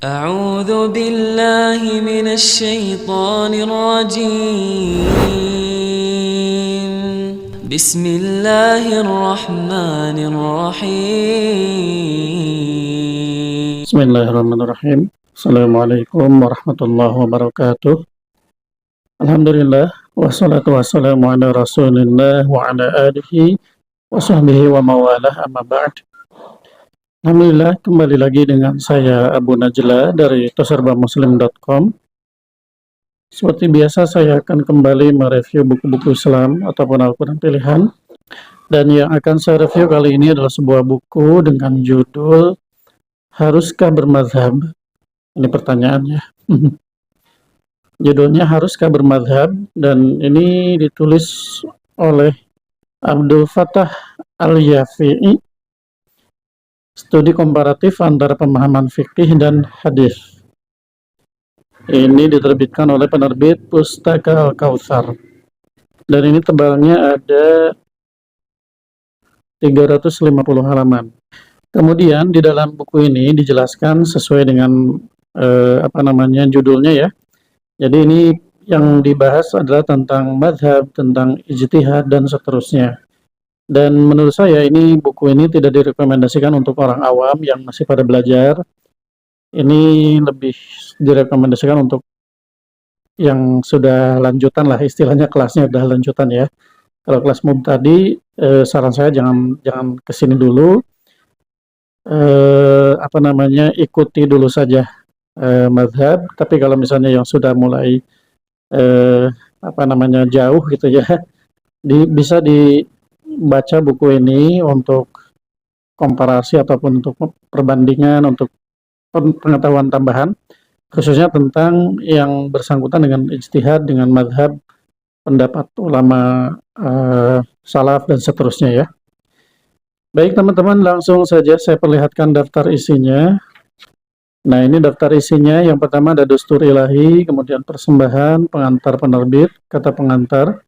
أعوذ بالله من الشيطان الرجيم بسم الله الرحمن الرحيم Bismillahirrahmanirrahim. Assalamualaikum warahmatullahi wabarakatuh. Alhamdulillah, wassalatu wassalamu ala rasulillah wa ala alihi wa sahbihi wa mawalah, amma ba'd. Alhamdulillah, kembali lagi dengan saya Abu Najla dari toserbamuslim.com. Seperti biasa, saya akan kembali mereview buku-buku Islam ataupun Al-Quran pilihan. Dan yang akan saya review kali ini adalah sebuah buku dengan judul Haruskah Bermadhab? Ini pertanyaannya. Judulnya Haruskah Bermadhab, dan ini ditulis oleh Abdul Fattah Al-Yafi'i, studi komparatif antara pemahaman fikih dan hadis. Ini diterbitkan oleh penerbit Pustaka Al-Kautsar. Dan ini tebalnya ada 350 halaman. Kemudian di dalam buku ini dijelaskan sesuai dengan judulnya ya. Jadi ini yang dibahas adalah tentang madhab, tentang ijtihad dan seterusnya. Dan menurut saya ini buku ini tidak direkomendasikan untuk orang awam yang masih pada belajar. Ini lebih direkomendasikan untuk yang sudah lanjutan lah, istilahnya kelasnya sudah lanjutan ya. Kalau kelas mubtadi, saran saya jangan kesini dulu. Ikuti dulu saja madhab. Tapi kalau misalnya yang sudah mulai jauh gitu ya, bisa dibaca buku ini untuk komparasi ataupun untuk perbandingan, untuk pengetahuan tambahan, khususnya tentang yang bersangkutan dengan ijtihad, dengan madhab, pendapat ulama salaf dan seterusnya ya. Baik teman-teman, langsung saja saya perlihatkan daftar isinya. Nah, ini daftar isinya. Yang pertama ada Dustur Ilahi, kemudian persembahan, pengantar penerbit, kata pengantar.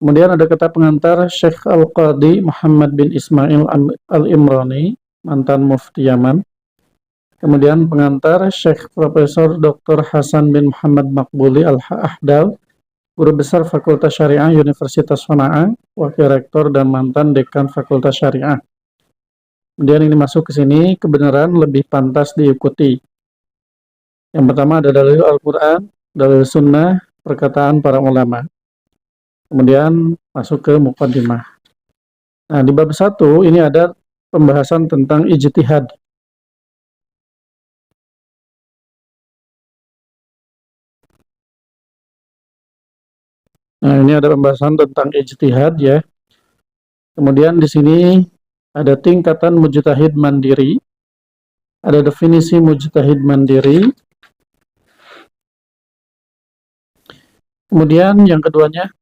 Kemudian ada kata pengantar Syekh Al-Qadi Muhammad bin Ismail Al-Imrani, mantan Mufti Yaman. Kemudian pengantar Syekh Profesor Dr. Hasan bin Muhammad Makbuli Al-Ahdal, Guru Besar Fakultas Syariah Universitas Sanaa, Wakil Rektor dan mantan Dekan Fakultas Syariah. Kemudian ini masuk ke sini, kebenaran lebih pantas diikuti. Yang pertama ada dalil Al-Quran, dalil Sunnah, perkataan para ulama. Kemudian masuk ke muqaddimah. Nah, di bab 1 ini ada pembahasan tentang ijtihad. Nah, ini ada pembahasan tentang ijtihad ya. Kemudian di sini ada tingkatan mujtahid mandiri. Ada definisi mujtahid mandiri. Kemudian yang keduanya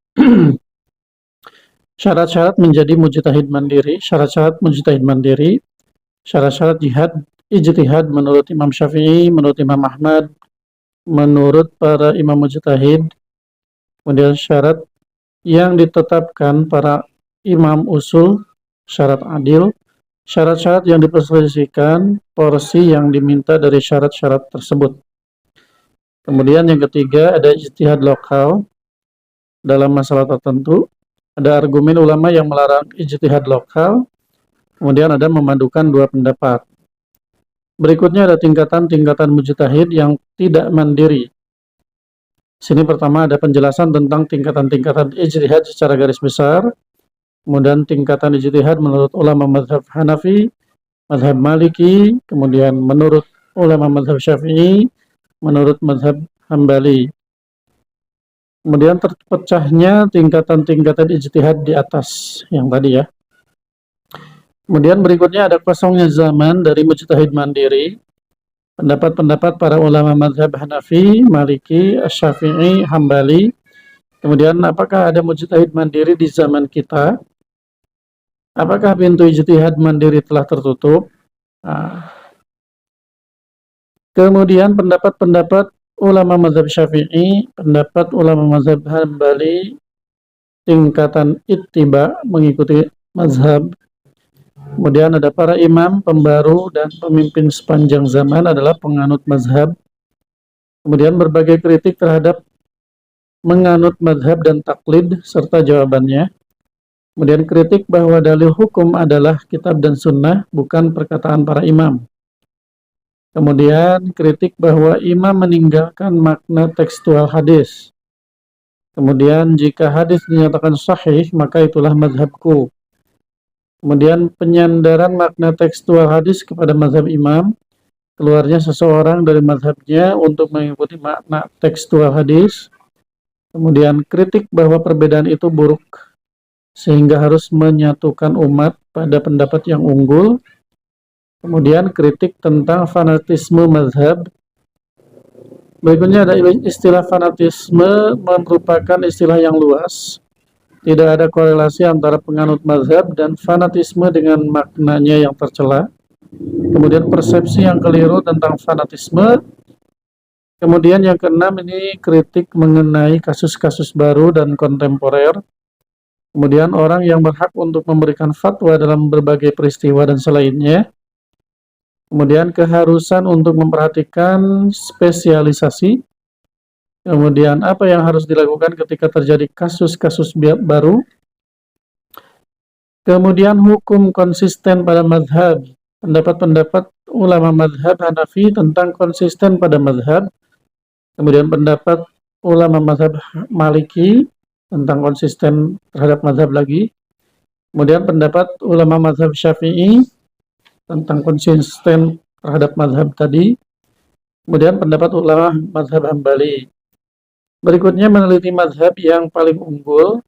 syarat-syarat menjadi mujtahid mandiri, syarat-syarat mujtahid mandiri, syarat-syarat ijtihad menurut Imam Syafi'i, menurut Imam Ahmad, menurut para imam mujtahid. Kemudian syarat yang ditetapkan para imam usul, syarat adil, syarat-syarat yang diperselisihkan, porsi yang diminta dari syarat-syarat tersebut. Kemudian yang ketiga ada ijtihad lokal dalam masalah tertentu. Ada argumen ulama yang melarang ijtihad lokal. Kemudian ada memadukan dua pendapat. Berikutnya ada tingkatan-tingkatan mujtahid yang tidak mandiri. Sini pertama ada penjelasan tentang tingkatan-tingkatan ijtihad secara garis besar. Kemudian tingkatan ijtihad menurut ulama mazhab Hanafi, mazhab Maliki, kemudian menurut ulama mazhab Syafi'i, menurut mazhab Hambali. Kemudian terpecahnya tingkatan-tingkatan ijtihad di atas yang tadi ya. Kemudian berikutnya ada kosongnya zaman dari mujtahid mandiri. Pendapat-pendapat para ulama mazhab Hanafi, Maliki, Syafi'i, Hambali. Kemudian apakah ada mujtahid mandiri di zaman kita? Apakah pintu ijtihad mandiri telah tertutup? Kemudian pendapat-pendapat ulama mazhab Syafi'i, pendapat ulama mazhab Hambali, tingkatan ittiba mengikuti mazhab. Kemudian ada para imam, pembaru, dan pemimpin sepanjang zaman adalah penganut mazhab. Kemudian berbagai kritik terhadap menganut mazhab dan taklid serta jawabannya. Kemudian kritik bahwa dalil hukum adalah kitab dan sunnah, bukan perkataan para imam. Kemudian kritik bahwa imam meninggalkan makna tekstual hadis. Kemudian jika hadis dinyatakan sahih, maka itulah mazhabku. Kemudian penyandaran makna tekstual hadis kepada mazhab imam, keluarnya seseorang dari mazhabnya untuk mengikuti makna tekstual hadis. Kemudian kritik bahwa perbedaan itu buruk, sehingga harus menyatukan umat pada pendapat yang unggul. Kemudian kritik tentang fanatisme mazhab. Berikutnya ada istilah fanatisme merupakan istilah yang luas. Tidak ada korelasi antara penganut mazhab dan fanatisme dengan maknanya yang tercela. Kemudian persepsi yang keliru tentang fanatisme. Kemudian yang keenam ini kritik mengenai kasus-kasus baru dan kontemporer. Kemudian orang yang berhak untuk memberikan fatwa dalam berbagai peristiwa dan selainnya. Kemudian keharusan untuk memperhatikan spesialisasi. Kemudian apa yang harus dilakukan ketika terjadi kasus-kasus baru. Kemudian hukum konsisten pada mazhab. Pendapat-pendapat ulama mazhab Hanafi tentang konsisten pada mazhab. Kemudian pendapat ulama mazhab Maliki tentang konsisten terhadap mazhab lagi. Kemudian pendapat ulama mazhab Syafi'i tentang konsisten terhadap mazhab tadi. Kemudian pendapat ulama mazhab Hambali. Berikutnya meneliti mazhab yang paling unggul,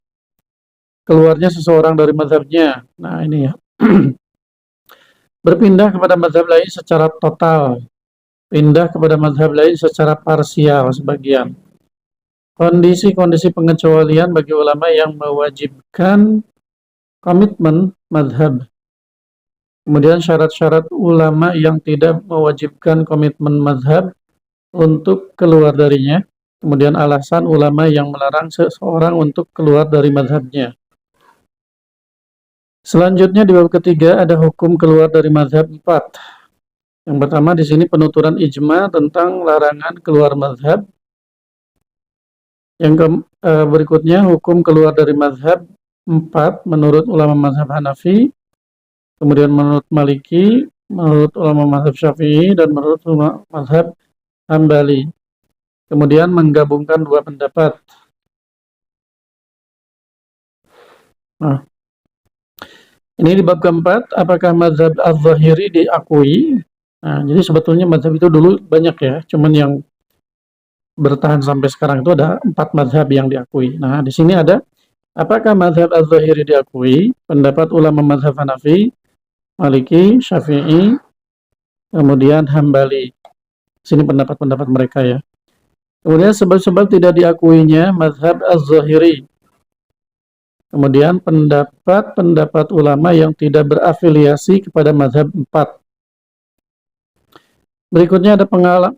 keluarnya seseorang dari mazhabnya. Nah ini ya. Berpindah kepada mazhab lain secara total. Pindah kepada mazhab lain secara parsial sebagian. Kondisi-kondisi pengecualian bagi ulama yang mewajibkan komitmen mazhab. Kemudian syarat-syarat ulama yang tidak mewajibkan komitmen mazhab untuk keluar darinya. Kemudian alasan ulama yang melarang seseorang untuk keluar dari mazhabnya. Selanjutnya di bab ketiga ada hukum keluar dari mazhab 4. Yang pertama di sini penuturan ijma tentang larangan keluar mazhab. Yang berikutnya hukum keluar dari mazhab 4 menurut ulama mazhab Hanafi, kemudian menurut Maliki, menurut ulama mazhab Syafi'i, dan menurut ulama mazhab Hambali. Kemudian menggabungkan dua pendapat. Nah, ini di bab keempat, apakah mazhab Az-Zahiri diakui? Nah, jadi sebetulnya mazhab itu dulu banyak ya, cuman yang bertahan sampai sekarang itu ada 4 mazhab yang diakui. Nah, di sini ada apakah mazhab Az-Zahiri diakui? Pendapat ulama mazhab Hanafi, Maliki, Syafi'i, kemudian Hambali. Sini pendapat-pendapat mereka ya. Kemudian sebab-sebab tidak diakuinya mazhab Az-Zahiri. Kemudian pendapat-pendapat ulama yang tidak berafiliasi kepada mazhab 4. Berikutnya ada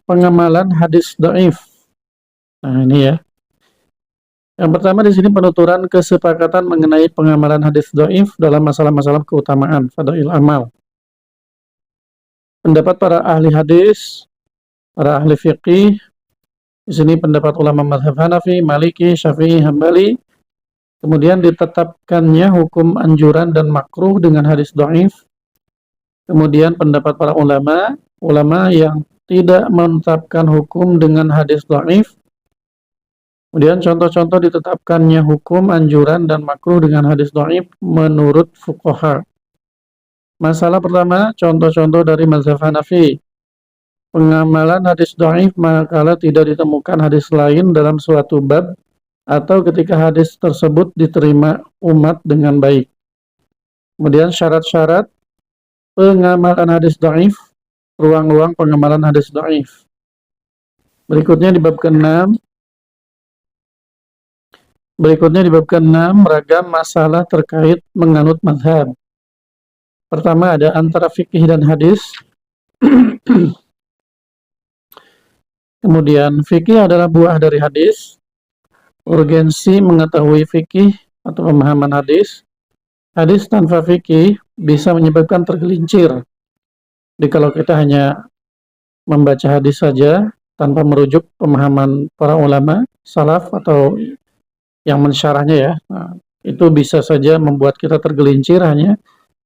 pengamalan hadis dhaif. Nah, ini ya. Yang pertama di sini penuturan kesepakatan mengenai pengamalan hadis dhaif dalam masalah-masalah keutamaan, fadail amal. Pendapat para ahli hadis, para ahli fiqih. Di sini pendapat ulama mazhab Hanafi, Maliki, Syafi'i, Hambali. Kemudian ditetapkannya hukum anjuran dan makruh dengan hadis dhaif. Kemudian pendapat para ulama yang tidak menetapkan hukum dengan hadis dhaif. Kemudian contoh-contoh ditetapkannya hukum anjuran dan makruh dengan hadis dhaif menurut fuqaha. Masalah pertama, contoh-contoh dari mazhab Hanafi. Pengamalan hadis dhaif manakala tidak ditemukan hadis lain dalam suatu bab atau ketika hadis tersebut diterima umat dengan baik. Kemudian syarat-syarat pengamalan hadis dhaif, ruang-ruang pengamalan hadis dhaif. Berikutnya di bab ke-6. Ragam masalah terkait menganut mazhab. Pertama ada antara fikih dan hadis. Kemudian fikih adalah buah dari hadis. Urgensi mengetahui fikih atau pemahaman hadis. Hadis tanpa fikih bisa menyebabkan tergelincir. Jadi kalau kita hanya membaca hadis saja tanpa merujuk pemahaman para ulama salaf atau yang mensyarahnya ya, nah, itu bisa saja membuat kita tergelincir hanya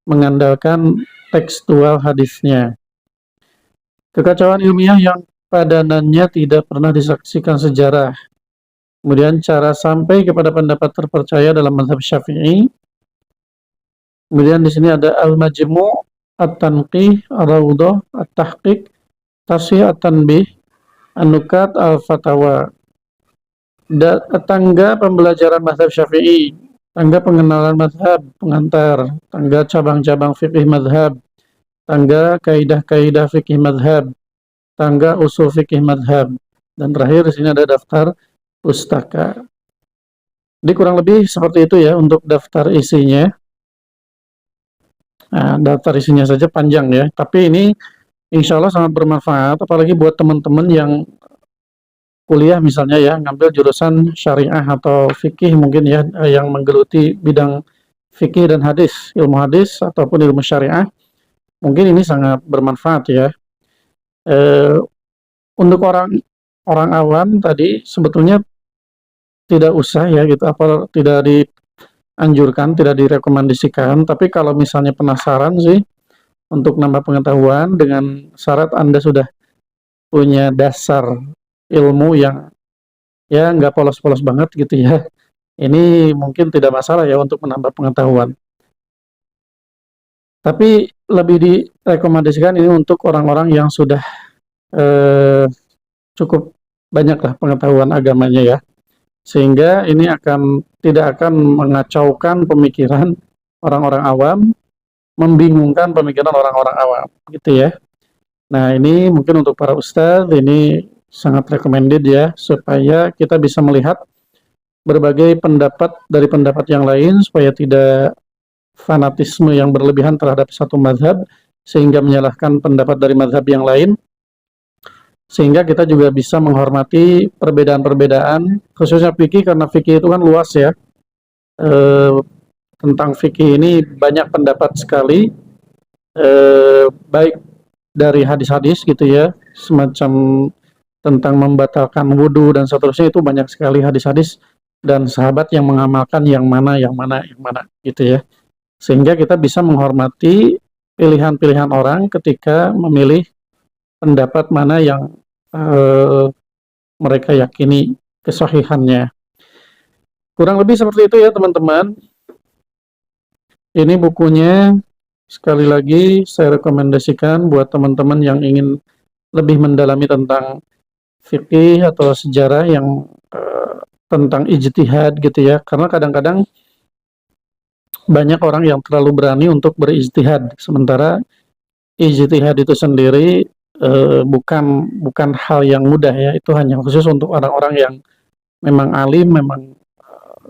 mengandalkan tekstual hadisnya. Kekacauan ilmiah yang padanannya tidak pernah disaksikan sejarah. Kemudian cara sampai kepada pendapat terpercaya dalam mazhab Syafi'i. Kemudian di sini ada Al-Majmu', At-Tanqih, Ar-Raudhah, At-Tahqiq, Tasih, At-Tanbih, An-Nukat, Al-Fatawa. Tangga pembelajaran mazhab Syafi'i, tangga pengenalan mazhab, pengantar, tangga cabang-cabang fikih mazhab, tangga kaidah-kaidah fikih mazhab, tangga usul fikih mazhab, dan terakhir di sini ada daftar pustaka. Jadi kurang lebih seperti itu ya untuk daftar isinya. Nah, daftar isinya saja panjang ya, tapi ini insya Allah sangat bermanfaat, apalagi buat teman-teman yang kuliah misalnya ya, ngambil jurusan syariah atau fikih mungkin ya, yang menggeluti bidang fikih dan hadis, ilmu hadis ataupun ilmu syariah, mungkin ini sangat bermanfaat ya. Untuk orang awam tadi sebetulnya tidak usah ya gitu, apa tidak dianjurkan, tidak direkomendasikan, tapi kalau misalnya penasaran sih untuk nambah pengetahuan dengan syarat Anda sudah punya dasar ilmu yang ya nggak polos-polos banget gitu ya. Ini mungkin tidak masalah ya untuk menambah pengetahuan. Tapi lebih direkomendasikan ini untuk orang-orang yang sudah cukup banyaklah pengetahuan agamanya ya. Sehingga ini tidak akan mengacaukan pemikiran orang-orang awam, membingungkan pemikiran orang-orang awam gitu ya. Nah, ini mungkin untuk para ustadz ini sangat recommended ya, supaya kita bisa melihat berbagai pendapat dari pendapat yang lain, supaya tidak fanatisme yang berlebihan terhadap satu mazhab, sehingga menyalahkan pendapat dari mazhab yang lain, sehingga kita juga bisa menghormati perbedaan-perbedaan, khususnya fikih, karena fikih itu kan luas ya. Tentang fikih ini banyak pendapat sekali, baik dari hadis-hadis gitu ya, semacam tentang membatalkan wudhu dan seterusnya, itu banyak sekali hadis-hadis dan sahabat yang mengamalkan yang mana gitu ya. Sehingga kita bisa menghormati pilihan-pilihan orang ketika memilih pendapat mana yang mereka yakini kesahihannya. Kurang lebih seperti itu ya teman-teman. Ini bukunya, sekali lagi saya rekomendasikan buat teman-teman yang ingin lebih mendalami tentang fikih atau sejarah yang tentang ijtihad gitu ya. Karena kadang-kadang banyak orang yang terlalu berani untuk berijtihad, sementara ijtihad itu sendiri bukan hal yang mudah ya. Itu hanya khusus untuk orang-orang yang memang alim, memang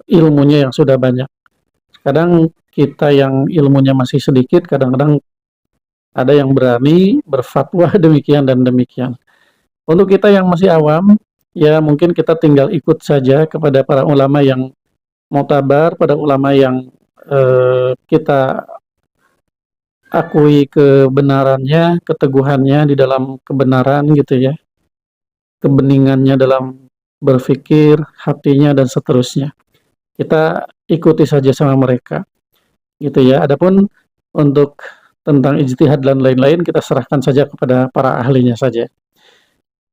ilmunya yang sudah banyak. Kadang kita yang ilmunya masih sedikit, kadang-kadang ada yang berani berfatwa demikian dan demikian. Untuk kita yang masih awam, ya mungkin kita tinggal ikut saja kepada para ulama yang mutabar, pada ulama yang kita akui kebenarannya, keteguhannya di dalam kebenaran gitu ya, kebeningannya dalam berpikir, hatinya dan seterusnya. Kita ikuti saja sama mereka gitu ya. Adapun untuk tentang ijtihad dan lain-lain kita serahkan saja kepada para ahlinya saja.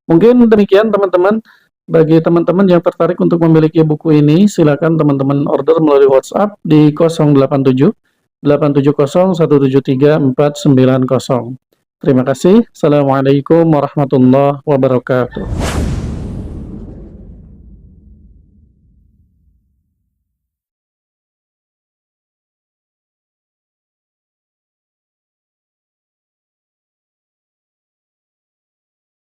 Mungkin demikian teman-teman. Bagi teman-teman yang tertarik untuk memiliki buku ini, silakan teman-teman order melalui WhatsApp di 087 870 173 490. Terima kasih. Assalamualaikum warahmatullahi wabarakatuh.